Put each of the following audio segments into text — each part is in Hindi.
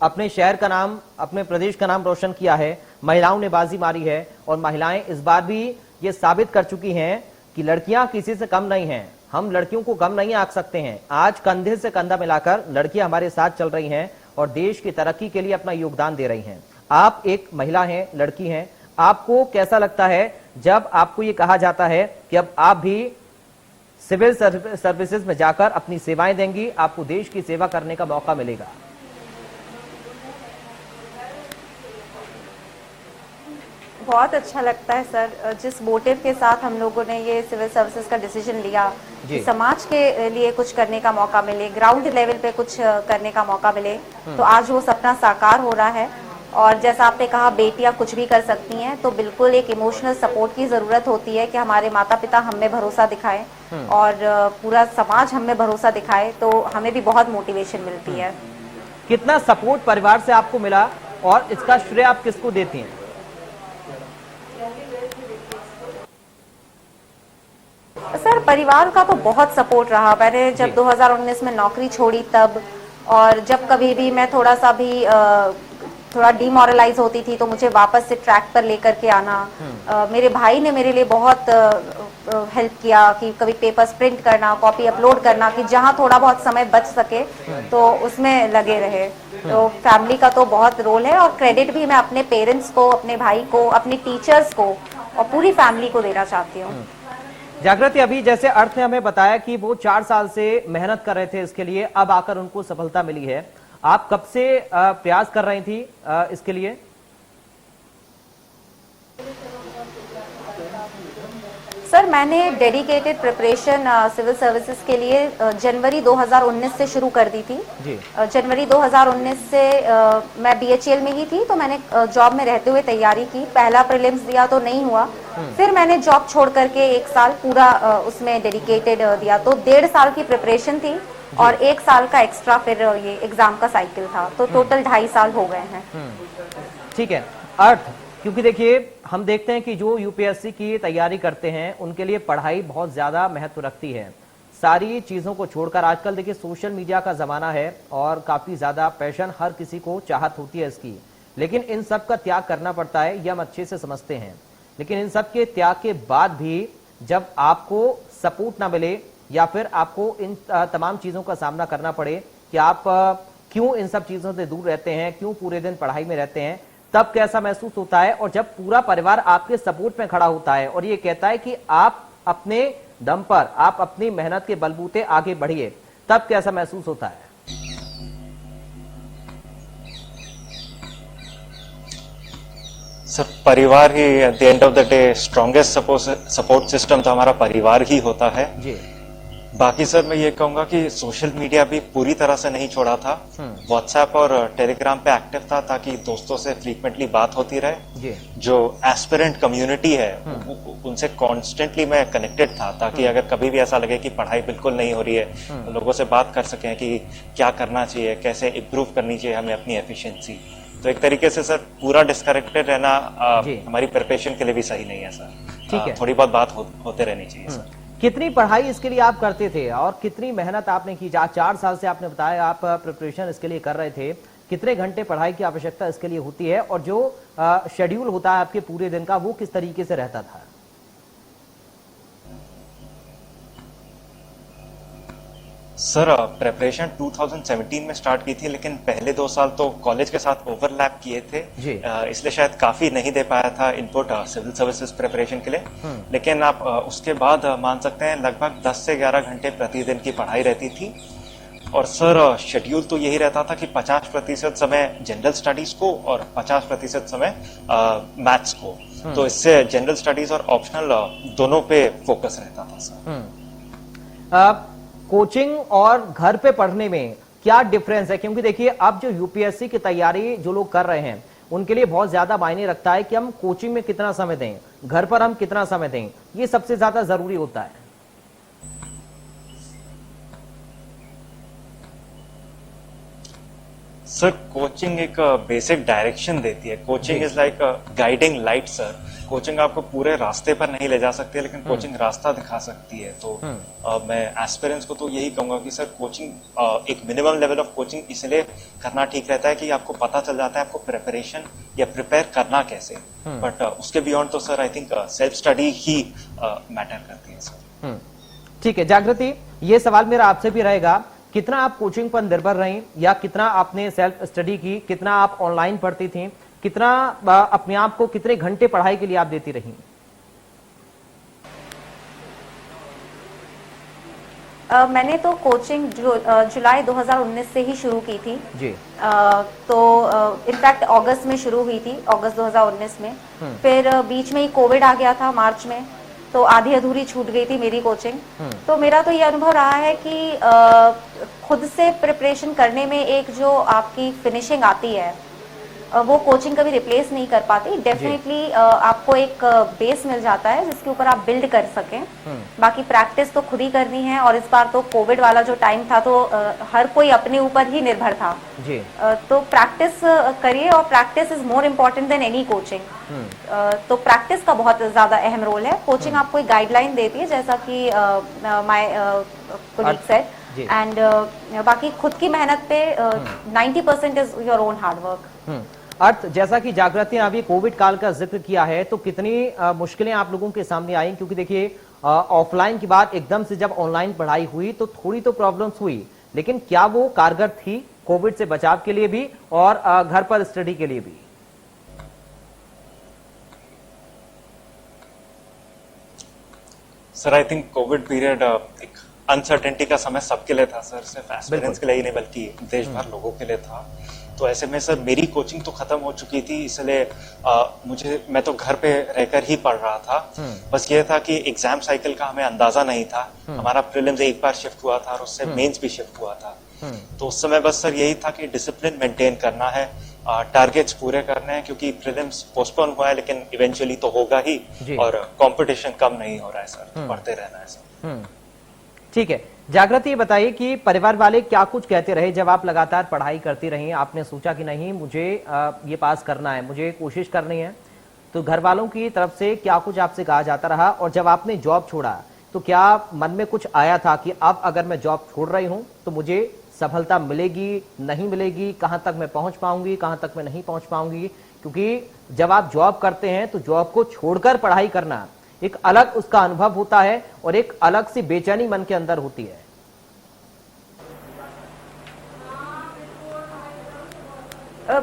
अपने शहर का नाम, अपने प्रदेश का नाम रोशन किया है, महिलाओं ने बाजी मारी है और महिलाएं इस बार भी ये साबित कर चुकी हैं कि लड़कियां किसी से कम नहीं हैं। हम लड़कियों को कम नहीं आंक सकते हैं। आज कंधे से कंधा मिलाकर लड़कियां हमारे साथ चल रही हैं और देश की तरक्की के लिए अपना योगदान दे रही हैं। आप एक महिला हैं, लड़की हैं, आपको कैसा लगता है जब आपको ये कहा जाता है कि अब आप भी सिविल सर्विसेज में जाकर अपनी सेवाएं देंगी, आपको देश की सेवा करने का मौका मिलेगा? बहुत अच्छा लगता है सर, जिस मोटिव के साथ हम लोगों ने ये सिविल सर्विसेज का डिसीजन लिया कि समाज के लिए कुछ करने का मौका मिले, ग्राउंड लेवल पे कुछ करने का मौका मिले, तो आज वो सपना साकार हो रहा है। और जैसा आपने कहा बेटियां कुछ भी कर सकती हैं, तो बिल्कुल एक इमोशनल सपोर्ट की ज़रूरत होती है कि हमारे माता पिता हम में भरोसा दिखाएं और पूरा समाज हम में भरोसा दिखाए, तो हमें भी बहुत मोटिवेशन मिलती है। कितना सपोर्ट परिवार से आपको मिला और इसका श्रेय आप किसको देती हैं? सर परिवार का तो बहुत सपोर्ट रहा। मैंने जब 2019 में नौकरी छोड़ी तब, और जब कभी भी मैं थोड़ा सा भी थोड़ा डिमोरलाइज होती थी तो मुझे वापस से ट्रैक पर लेकर के आना। मेरे भाई ने मेरे लिए बहुत हेल्प किया कि कभी पेपर्स प्रिंट करना, कॉपी अपलोड करना, कि जहाँ थोड़ा बहुत समय बच सके तो उसमें लगे रहे। तो फैमिली का तो बहुत रोल है और क्रेडिट भी मैं अपने पेरेंट्स को, अपने भाई को, अपने टीचर्स को और पूरी फैमिली को देना चाहती हूँ। जागृति, अभी जैसे अर्थ ने हमें बताया कि वो 4 साल से मेहनत कर रहे थे इसके लिए, अब आकर उनको सफलता मिली है। आप कब से प्रयास कर रही थी इसके लिए? सर मैंने डेडिकेटेड प्रिपरेशन सिविल सर्विसेज के लिए जनवरी 2019 से शुरू कर दी थी जी। जनवरी 2019 से मैं BHEL में ही थी, तो मैंने जॉब में रहते हुए तैयारी की। पहला प्रीलिम्स दिया तो नहीं हुआ, फिर मैंने जॉब छोड़ करके 1 साल पूरा उसमें डेडिकेटेड दिया, तो 1.5 साल की प्रिपरेशन थी और 1 साल का एक्स्ट्रा फिर ये एग्जाम का साइकिल था, तो टोटल 2.5 साल हो गए हैं। ठीक है अर्थ, क्योंकि देखिए हम देखते हैं कि जो यूपीएससी की तैयारी करते हैं उनके लिए पढ़ाई बहुत ज्यादा महत्व रखती है। सारी चीजों को छोड़कर आजकल देखिए सोशल मीडिया का जमाना है और काफी ज्यादा पैशन, हर किसी को चाहत होती है इसकी, लेकिन इन सब का त्याग करना पड़ता है, ये हम अच्छे से समझते हैं। लेकिन इन सब के त्याग के बाद भी जब आपको सपोर्ट ना मिले या फिर आपको इन तमाम चीजों का सामना करना पड़े कि आप क्यों इन सब चीजों से दूर रहते हैं, क्यों पूरे दिन पढ़ाई में रहते हैं, तब कैसा महसूस होता है? और जब पूरा परिवार आपके सपोर्ट में खड़ा होता है और ये कहता है कि आप अपने दम पर, आप अपनी मेहनत के बलबूते आगे बढ़िए, तब कैसा महसूस होता है? सर परिवार ही at the end of the day strongest support system तो हमारा परिवार ही होता है जी। बाकी सर मैं ये कहूंगा कि सोशल मीडिया भी पूरी तरह से नहीं छोड़ा था। व्हाट्सएप और टेलीग्राम पे एक्टिव था ताकि दोस्तों से फ्रीक्वेंटली बात होती रहे जी। जो एस्पिरेंट कम्युनिटी है उनसे कॉन्स्टेंटली मैं कनेक्टेड था, ताकि अगर कभी भी ऐसा लगे कि पढ़ाई बिल्कुल नहीं हो रही है तो लोगों से बात कर सकें कि क्या करना चाहिए, कैसे इम्प्रूव करनी चाहिए हमें अपनी एफिशिएंसी। तो एक तरीके से सर पूरा डिस्कनेक्टेड रहना हमारी प्रिपरेशन के लिए भी सही नहीं है सर। ठीक है, थोड़ी बहुत बात होते रहनी चाहिए सर। कितनी पढ़ाई इसके लिए आप करते थे और कितनी मेहनत आपने की? 4 साल से आपने बताया आप प्रिपरेशन इसके लिए कर रहे थे, कितने घंटे पढ़ाई की आवश्यकता इसके लिए होती है और जो शेड्यूल होता है आपके पूरे दिन का वो किस तरीके से रहता था? सर प्रिपरेशन 2017 में स्टार्ट की थी, लेकिन पहले 2 साल तो कॉलेज के साथ ओवरलैप किए थे इसलिए शायद काफी नहीं दे पाया था इनपुट सिविल सर्विसेज प्रिपरेशन के लिए। लेकिन आप उसके बाद मान सकते हैं लगभग 10 से 11 घंटे प्रतिदिन की पढ़ाई रहती थी। और सर शेड्यूल तो यही रहता था कि 50% समय जनरल स्टडीज को और 50% समय मैथ्स को, तो इससे जनरल स्टडीज और ऑप्शनल दोनों पे फोकस रहता था सर। कोचिंग और घर पे पढ़ने में क्या डिफरेंस है? क्योंकि देखिए अब जो यूपीएससी की तैयारी जो लोग कर रहे हैं उनके लिए बहुत ज्यादा मायने रखता है कि हम कोचिंग में कितना समय दें, घर पर हम कितना समय दें, ये सबसे ज्यादा जरूरी होता है। सर कोचिंग एक बेसिक डायरेक्शन देती है। Coaching is like guiding light sir. Coaching आपको पूरे रास्ते पर नहीं ले जा सकती है, लेकिन कोचिंग रास्ता दिखा सकती है। तो मैं एस्पिरेंट्स को तो यही कहूंगा कि सर कोचिंग एक मिनिमम लेवल ऑफ कोचिंग इसलिए करना ठीक रहता है कि आपको पता चल जाता है आपको प्रिपरेशन या प्रिपेयर करना कैसे, बट उसके बियॉन्ड तो sir I think self study he matter करती है सर। ठीक है जागृति, ये सवाल मेरा आपसे भी रहेगा, कितना आप कोचिंग पर निर्भर रही या कितना आपने सेल्फ स्टडी की, कितना आप ऑनलाइन पढ़ती थी, कितना अपने आप को कितने घंटे पढ़ाई के लिए आप देती रही? मैंने तो कोचिंग जुलाई 2019 से ही शुरू की थी जी। तो इनफैक्ट अगस्त में शुरू हुई थी, अगस्त 2019 में। फिर बीच में ही कोविड आ गया था मार्च में, तो आधी अधूरी छूट गई थी मेरी कोचिंग। तो मेरा तो ये अनुभव रहा है कि खुद से प्रिपरेशन करने में एक जो आपकी फिनिशिंग आती है वो कोचिंग कभी रिप्लेस नहीं कर पाती। डेफिनेटली आपको एक बेस मिल जाता है जिसके ऊपर आप बिल्ड कर सकें। बाकी प्रैक्टिस तो खुद ही करनी है, और इस बार तो कोविड वाला जो टाइम था तो हर कोई अपने ऊपर ही निर्भर था जी। तो प्रैक्टिस करिए, और practice is more important then any coaching. तो प्रैक्टिस का बहुत ज्यादा अहम रोल है। कोचिंग आपको एक गाइडलाइन देती है, जैसा कि माय कोलीग सेड, एंड बाकी खुद की मेहनत पे 90% is your own hard work. अर्थ, जैसा कि जागृति ने अभी कोविड काल का जिक्र किया है, तो कितनी मुश्किलें आप लोगों के सामने आई? क्योंकि देखिए ऑफलाइन के बाद एकदम से जब ऑनलाइन पढ़ाई हुई तो थोड़ी तो प्रॉब्लम्स हुई, लेकिन क्या वो कारगर थी कोविड से बचाव के लिए भी और घर पर स्टडी के लिए भी? Sir I think Covid period एक अनसर्टेनिटी का समय सबके लिए था सर, सिर्फ एस्पिरेंट्स के लिए ही नहीं बल्कि देश भर लोगों के लिए था। तो ऐसे में सर मेरी कोचिंग तो खत्म हो चुकी थी, इसलिए मैं तो घर पे रहकर ही पढ़ रहा था। बस ये था कि एग्जाम साइकिल का हमें अंदाजा नहीं था। हमारा प्रीलिम्स एक बार शिफ्ट हुआ था और उससे मेंस भी शिफ्ट हुआ था। तो उस समय बस सर यही था कि डिसिप्लिन मेंटेन करना है, टारगेट्स पूरे करने हैं, क्योंकि प्रीलिम्स पोस्टपोन हुआ है लेकिन इवेंचुअली तो होगा ही, और कंपटीशन कम नहीं हो रहा है सर, पढ़ते रहना है सर। ठीक है जागृति, ये बताइए कि परिवार वाले क्या कुछ कहते रहे जब आप लगातार पढ़ाई करती रही? आपने सोचा कि नहीं मुझे ये पास करना है, मुझे कोशिश करनी है, तो घर वालों की तरफ से क्या कुछ आपसे कहा जाता रहा? और जब आपने जॉब छोड़ा तो क्या मन में कुछ आया था कि अब अगर मैं जॉब छोड़ रही हूं तो मुझे सफलता मिलेगी नहीं मिलेगी, कहां तक मैं पहुंच पाऊंगी, कहां तक मैं नहीं पहुंच पाऊंगी? क्योंकि जब आप जॉब करते हैं तो जॉब को छोड़कर पढ़ाई करना एक अलग उसका अनुभव होता है और एक अलग सी बेचैनी मन के अंदर होती है।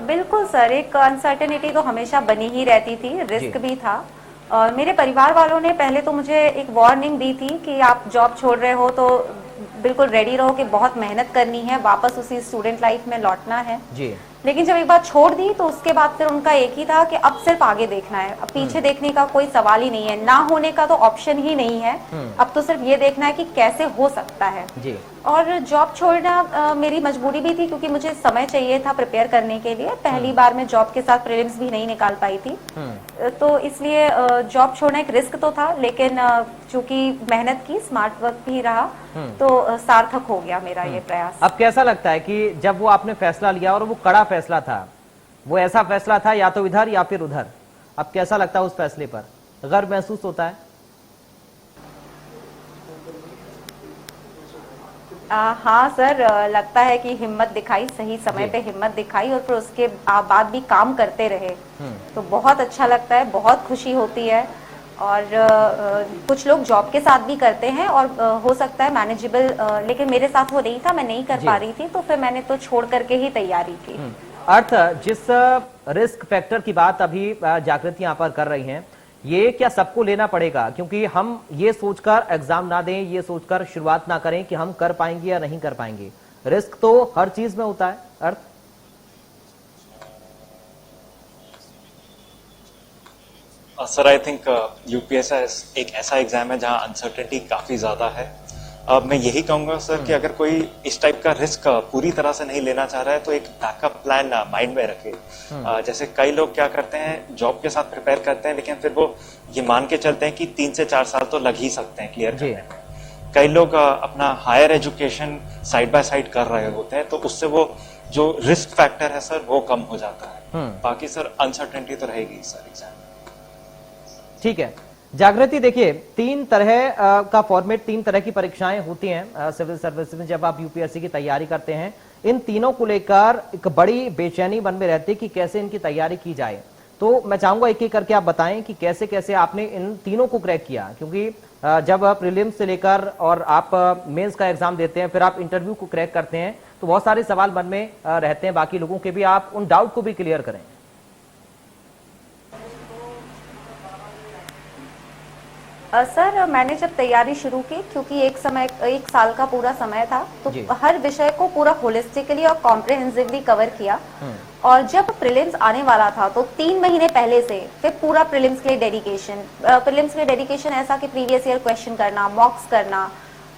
बिल्कुल सर, एक अनसर्टेनिटी तो हमेशा बनी ही रहती थी, रिस्क भी था। मेरे परिवार वालों ने पहले तो मुझे एक वार्निंग दी थी कि आप जॉब छोड़ रहे हो तो बिल्कुल रेडी रहो कि बहुत मेहनत करनी है, वापस उसी स्टूडेंट लाइफ में लौटना है जी। लेकिन जब एक बार छोड़ दी तो उसके बाद फिर उनका एक ही था कि अब सिर्फ आगे देखना है, अब पीछे देखने का कोई सवाल ही नहीं है, ना होने का तो ऑप्शन ही नहीं है। अब तो सिर्फ ये देखना है कि कैसे हो सकता है जी। और जॉब छोड़ना मेरी मजबूरी भी थी, क्योंकि मुझे समय चाहिए था प्रिपेयर करने के लिए। पहली बार मैं जॉब के साथ प्रीलिम्स भी नहीं निकाल पाई थी, तो इसलिए जॉब छोड़ना एक रिस्क तो था, लेकिन चूंकि मेहनत की, स्मार्ट वर्क भी रहा, तो सार्थक हो गया मेरा ये प्रयास। अब कैसा लगता है कि जब वो आपने फैसला लिया और वो कड़ा फैसला था, वो ऐसा फैसला था या तो इधर या फिर उधर, अब कैसा लगता है उस फैसले पर? गर्व महसूस होता है? हाँ सर, लगता है कि हिम्मत दिखाई, सही समय पे हिम्मत दिखाई, और फिर उसके बाद भी काम करते रहे, तो बहुत अच्छा लगता है, बहुत खुशी होती है। और कुछ लोग जॉब के साथ भी करते हैं और हो सकता है मैनेजेबल, लेकिन मेरे साथ वो नहीं था, मैं नहीं कर पा रही थी, तो फिर मैंने तो छोड़ करके ही तैयारी की। अर्थ, जिस रिस्क फैक्टर की बात अभी जागृति यहाँ पर कर रही हैं, ये क्या सबको लेना पड़ेगा? क्योंकि हम ये सोचकर एग्जाम ना दें, ये सोचकर शुरुआत ना करें कि हम कर पाएंगे या नहीं कर पाएंगे। रिस्क तो हर चीज में होता है। अर्थ, सर आई थिंक यूपीएससी एक ऐसा एग्जाम है जहां अनसर्टेनिटी काफी ज्यादा है। मैं यही कहूंगा सर कि अगर कोई इस टाइप का रिस्क पूरी तरह से नहीं लेना चाह रहा है तो एक बैकअप प्लान माइंड में रखे। जैसे कई लोग क्या करते हैं, जॉब के साथ प्रिपेयर करते हैं, लेकिन फिर वो ये मान के चलते हैं कि 3 से 4 साल तो लग ही सकते हैं क्लियर करने में। कई लोग अपना higher education side by side कर रहे होते हैं, तो उससे वो जो रिस्क फैक्टर है सर वो कम हो जाता है। बाकी सर अनसर्टेनिटी तो रहेगी सर एग्जाम में। ठीक है जागृति, देखिए तीन तरह का फॉर्मेट, तीन तरह की परीक्षाएं होती हैं सिविल सर्विस में जब आप यूपीएससी की तैयारी करते हैं। इन तीनों को लेकर एक बड़ी बेचैनी मन में रहती है कि कैसे इनकी तैयारी की जाए। तो मैं चाहूंगा एक एक करके आप बताएं कि कैसे कैसे आपने इन तीनों को क्रैक किया, क्योंकि जब प्रीलिम्स से लेकर और आप मेंस का एग्जाम देते हैं, फिर आप इंटरव्यू को क्रैक करते हैं, तो बहुत सारे सवाल मन में रहते हैं बाकी लोगों के भी, आप उन डाउट को भी क्लियर करें। सर मैंने जब तैयारी शुरू की, क्योंकि एक साल का पूरा समय था, जी। तो हर विषय को पूरा होलिस्टिकली और कॉम्प्रिहेंसिवली कवर किया। और जब प्रीलिम्स आने वाला था तो 3 महीने पहले से फिर पूरा प्रीलिम्स के लिए डेडिकेशन ऐसा कि प्रीवियस ईयर क्वेश्चन करना, मॉक्स करना,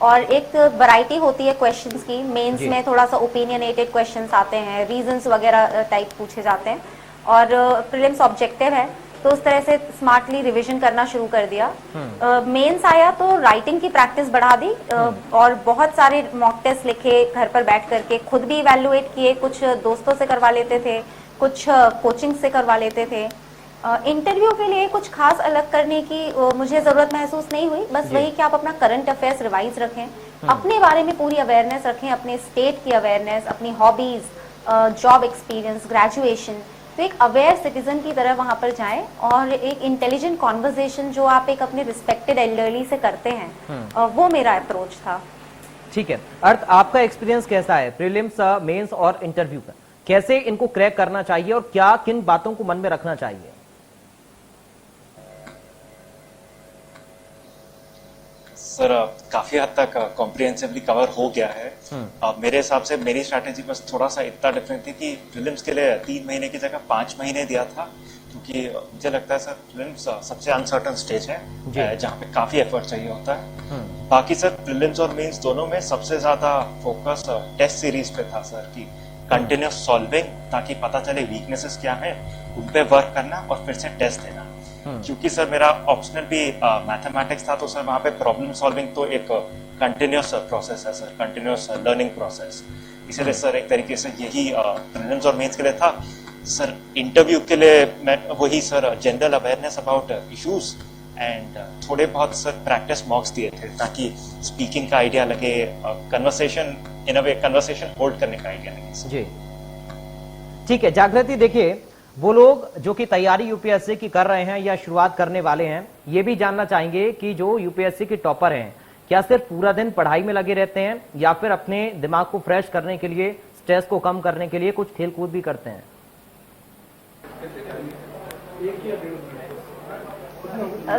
और एक वैरायटी होती है क्वेश्चंस की। मेंस जी। में थोड़ा सा ओपिनियनेटेड क्वेश्चंस आते हैं, रीजंस वगैरह टाइप पूछे जाते हैं, और प्रीलिम्स ऑब्जेक्टिव है, तो उस तरह से स्मार्टली रिवीजन करना शुरू कर दिया। मेंस आया तो राइटिंग की प्रैक्टिस बढ़ा दी, और बहुत सारे मॉक टेस्ट लिखे घर पर बैठ करके, खुद भी इवैल्यूएट किए, कुछ दोस्तों से करवा लेते थे, कुछ कोचिंग से करवा लेते थे। इंटरव्यू के लिए कुछ खास अलग करने की मुझे जरूरत महसूस नहीं हुई, बस वही कि आप अपना करंट अफेयर्स रिवाइज रखें, अपने बारे में पूरी अवेयरनेस रखें, अपने स्टेट की अवेयरनेस, अपनी हॉबीज, जॉब एक्सपीरियंस, ग्रेजुएशन, तो एक अवेयर सिटीजन की तरह वहां पर जाएं, और एक इंटेलिजेंट कॉन्वर्सेशन जो आप एक अपने रिस्पेक्टेड एल्डरली से करते हैं, वो मेरा अप्रोच था। ठीक है अर्थ, आपका एक्सपीरियंस कैसा है प्रीलिम्स, मेंस और इंटरव्यू का? कैसे इनको क्रैक करना चाहिए और क्या किन बातों को मन में रखना चाहिए? सर काफी हद तक कॉम्प्रिहेंसिवली कवर हो गया है। मेरे हिसाब से मेरी स्ट्रैटेजी बस थोड़ा सा इतना डिफरेंट थी कि प्रीलिम्स के लिए 3 महीने की जगह 5 महीने दिया था, क्योंकि मुझे लगता है सर प्रीलिम्स सबसे अनसर्टन स्टेज है जहाँ पे काफी एफर्ट चाहिए होता है। बाकी सर प्रीलिम्स और मेंस दोनों में सबसे ज्यादा फोकस टेस्ट सीरीज पे था सर, कि कंटिन्यूस सॉल्विंग, ताकि पता चले वीकनेसेस क्या है, उन पे वर्क करना और फिर से टेस्ट देना। क्योंकि सर मेरा ऑप्शनल भी मैथमेटिक्स था, तो सर वहाँ पे प्रॉब्लम सॉल्विंग तो एक कंटिन्यूस प्रोसेस है सर, कंटिन्यूस लर्निंग प्रोसेस। इसीलिए सर एक तरीके से यही प्रीलिम्स और मेंस के लिए था। सर इंटरव्यू के लिए मैं वही sir general awareness about issues and थोड़े बहुत सर प्रैक्टिस मॉक्स दिए थे, ताकि स्पीकिंग का आइडिया लगे, conversation in a way conversation hold करने का आइडिया लगे सर। जी ठीक है जागृति, देखिए वो लोग जो कि तैयारी यूपीएससी की कर रहे हैं या शुरुआत करने वाले हैं, ये भी जानना चाहेंगे कि जो यूपीएससी के टॉपर हैं, क्या सिर्फ पूरा दिन पढ़ाई में लगे रहते हैं या फिर अपने दिमाग को फ्रेश करने के लिए, स्ट्रेस को कम करने के लिए कुछ खेल कूद भी करते हैं?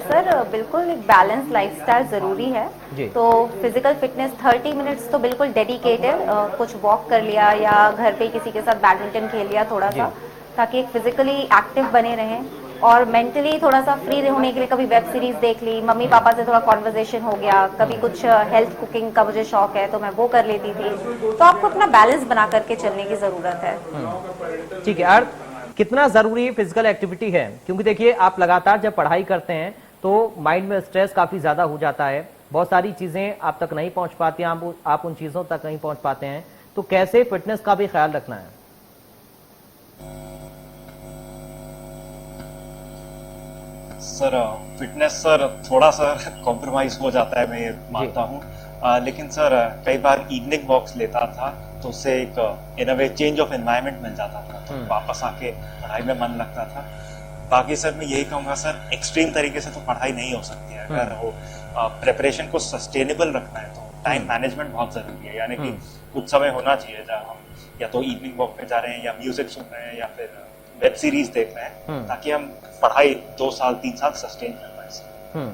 सर बिल्कुल एक बैलेंस लाइफस्टाइल जरूरी है। तो फिजिकल फिटनेस 30 मिनट्स तो बिल्कुल डेडिकेटेड, कुछ वॉक कर लिया या घर पे किसी के साथ बैडमिंटन खेल लिया थोड़ा सा, ताकि एक फिजिकली एक्टिव बने रहें, और मेंटली थोड़ा सा फ्री होने के लिए कभी वेब सीरीज देख ली, मम्मी पापा से थोड़ा कॉन्वर्सेशन हो गया, कभी कुछ हेल्थ कुकिंग का मुझे शौक है तो मैं वो कर लेती थी। तो आपको अपना बैलेंस बना करके चलने की जरूरत है। ठीक है अर्थ, कितना जरूरी फिजिकल एक्टिविटी है? क्योंकि देखिए आप लगातार जब पढ़ाई करते हैं तो माइंड में स्ट्रेस काफी ज्यादा हो जाता है, बहुत सारी चीजें आप तक नहीं पहुंच पाती हैं, आप उन चीजों तक नहीं पहुंच पाते हैं, तो कैसे फिटनेस का भी ख्याल रखना है? सर फिटनेस सर थोड़ा सा कॉम्प्रोमाइज हो जाता है, मैं ये मानता हूँ, लेकिन सर कई बार इवनिंग वॉक्स लेता था, तो उससे एक इन अ वे चेंज ऑफ एनवायरनमेंट मिल जाता था, तो वापस आके पढ़ाई में मन लगता था। बाकी सर मैं यही कहूँगा सर, एक्सट्रीम तरीके से तो पढ़ाई नहीं हो सकती है। अगर वो प्रिपरेशन को सस्टेनेबल रखना है तो टाइम मैनेजमेंट बहुत जरूरी है, यानी कि कुछ समय होना चाहिए जहाँ हम या तो इवनिंग वॉक पे जा रहे हैं या म्यूजिक सुन रहे हैं या फिर वेब सीरीज देख रहे हैं, ताकि हम पढ़ाई 2 साल 3 साल सस्टेन कर पाए।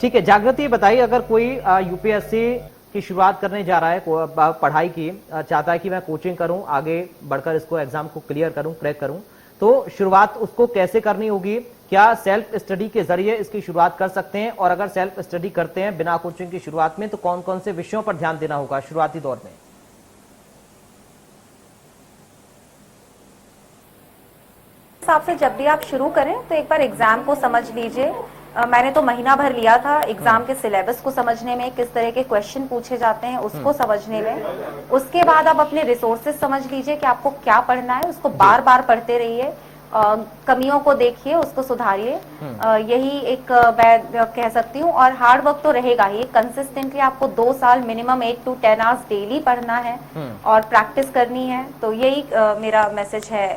ठीक है जागृति, बताइए अगर कोई यूपीएससी की शुरुआत करने जा रहा है, पढ़ाई की चाहता है कि मैं कोचिंग करूं, आगे बढ़कर इसको एग्जाम को क्लियर करूं, क्रैक करूं, तो शुरुआत उसको कैसे करनी होगी? क्या सेल्फ स्टडी के जरिए इसकी शुरुआत कर सकते हैं? और अगर सेल्फ स्टडी करते हैं बिना कोचिंग की शुरुआत में, तो कौन कौन से विषयों पर ध्यान देना होगा शुरुआती दौर में? हिसाब से जब भी आप शुरू करें तो एक बार एग्जाम को समझ लीजिए। मैंने तो महीना भर लिया था एग्जाम के सिलेबस को समझने में, किस तरह के क्वेश्चन पूछे जाते हैं उसको समझने में। उसके बाद आप अपने रिसोर्सेज समझ लीजिए कि आपको क्या पढ़ना है, उसको बार बार पढ़ते रहिए। कमियों को देखिए, उसको सुधारिए। यही एक मैं कह सकती हूँ। और हार्ड वर्क तो रहेगा ही, कंसिस्टेंटली आपको 2 साल मिनिमम 8 to 10 आवर्स डेली पढ़ना है और प्रैक्टिस करनी है। तो यही मेरा मैसेज है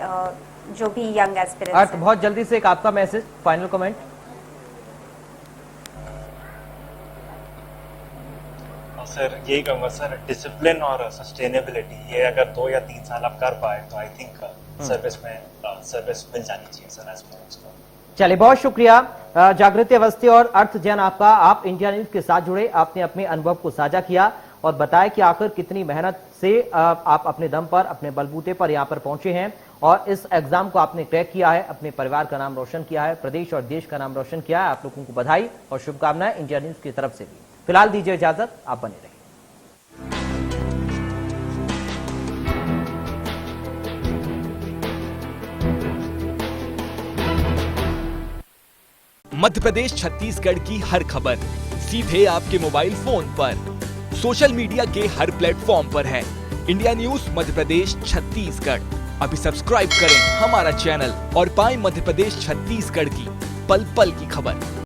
जो भी यंग एस्पिरेंट्स अर्थ, बहुत जल्दी से एक आपका मैसेज, फाइनल कमेंट। सर यही कहूँगा सर, डिसिप्लिन और सस्टेनेबिलिटी, ये अगर 2 या 3 साल आप कर पाए तो आई थिंक सर्विस मिल जानी चाहिए सर एस्पिरेंट्स को। चलिए, बहुत शुक्रिया जागृति अवस्थी और अर्थ जैन आपका। आप इंडिया न्यूज के साथ जुड़े, आपने अपने अनुभव को साझा किया और बताया कि आखिर कितनी मेहनत से आप अपने दम पर, अपने बलबूते पर यहाँ पर पहुंचे हैं और इस एग्जाम को आपने क्रैक किया है, अपने परिवार का नाम रोशन किया है, प्रदेश और देश का नाम रोशन किया है। आप लोगों को बधाई और शुभकामनाएं इंडिया न्यूज की तरफ से भी। फिलहाल दीजिए इजाजत, आप बने रहिए। मध्य प्रदेश छत्तीसगढ़ की हर खबर सीधे आपके मोबाइल फोन पर, सोशल मीडिया के हर प्लेटफॉर्म पर है। इंडिया न्यूज मध्य प्रदेश छत्तीसगढ़, अभी सब्सक्राइब करें हमारा चैनल और पाएं मध्य प्रदेश छत्तीसगढ़ की पल पल की खबर।